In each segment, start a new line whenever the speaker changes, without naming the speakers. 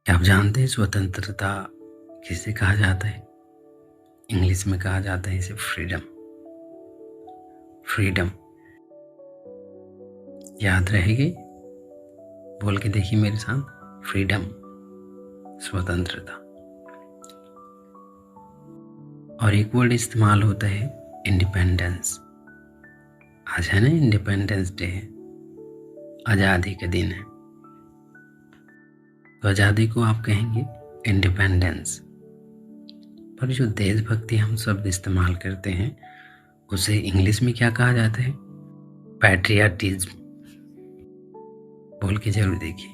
क्या आप जानते हैं स्वतंत्रता किसे कहा जाता है? इंग्लिश में कहा जाता है इसे फ्रीडम। फ्रीडम याद रहेगी? बोल के देखिए मेरे साथ, फ्रीडम, स्वतंत्रता। और एक वर्ड इस्तेमाल होता है इंडिपेंडेंस। आज है ना इंडिपेंडेंस डे है, आज़ादी का दिन है। तो आज़ादी को आप कहेंगे इंडिपेंडेंस। पर जो देशभक्ति हम शब्द इस्तेमाल करते हैं उसे इंग्लिश में क्या कहा जाता है? पैट्रियटिज्म। बोल के जरूर देखिए,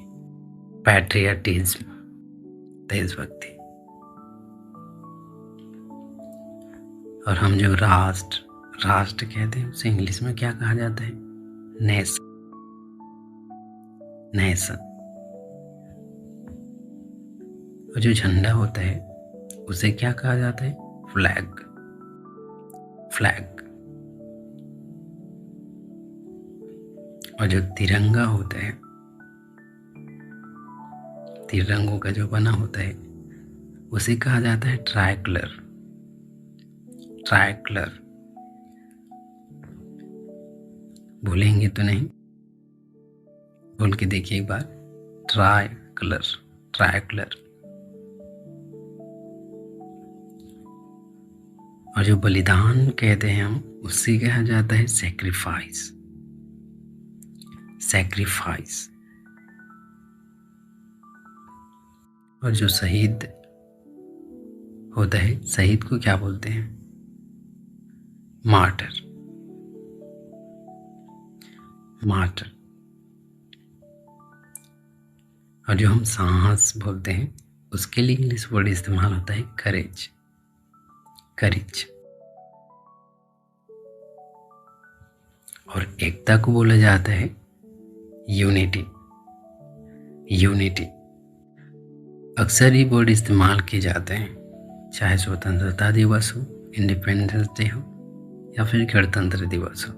पैट्रियटिज्म, देशभक्ति। और हम जो राष्ट्र कहते हैं उसे इंग्लिश में क्या कहा जाता है? नेशन। नेशन। और जो झंडा होता है उसे क्या कहा जाता है? फ्लैग। फ्लैग। और जो तिरंगा होता है, तिरंगों का जो बना होता है उसे कहा जाता है ट्राइकलर। ट्राइकलर। भूलेंगे तो नहीं? बोल के देखिए एक बार, ट्राइकलर। ट्राइकलर। और जो बलिदान कहते हैं हम उससे कहा जाता है सैक्रिफाइस। सैक्रिफाइस। और जो शहीद होता है, शहीद को क्या बोलते हैं? मार्टर। मार्टर। और जो हम साहस बोलते हैं उसके लिए इंग्लिश वर्ड इस्तेमाल होता है करेज। करेज। और एकता को बोला जाता है यूनिटी। यूनिटी। अक्सर ये वर्ड इस्तेमाल किए जाते हैं, चाहे स्वतंत्रता दिवस हो, इंडिपेंडेंस डे हो, या फिर गणतंत्र दिवस हो,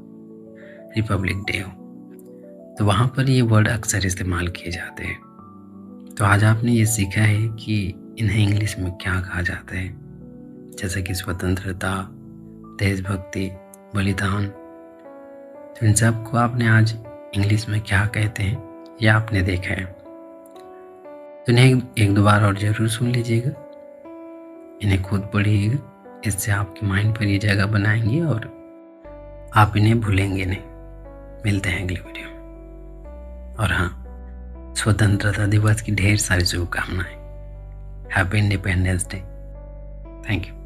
रिपब्लिक डे हो, तो वहाँ पर ये वर्ड अक्सर इस्तेमाल किए जाते हैं। तो आज आपने ये सीखा है कि इन्हें इंग्लिश में क्या कहा जाता है, जैसे कि स्वतंत्रता, देशभक्ति, बलिदान। तो इन सब को आपने आज इंग्लिश में क्या कहते हैं यह आपने देखा है। तो इन्हें एक दो बार और ज़रूर सुन लीजिएगा, इन्हें खुद पढ़िएगा, इससे आपके माइंड पर ये जगह बनाएंगे और आप इन्हें भूलेंगे नहीं। मिलते हैं अगले वीडियो में। और हाँ, स्वतंत्रता दिवस की ढेर सारी शुभकामनाएं। Happy independence day. Thank you.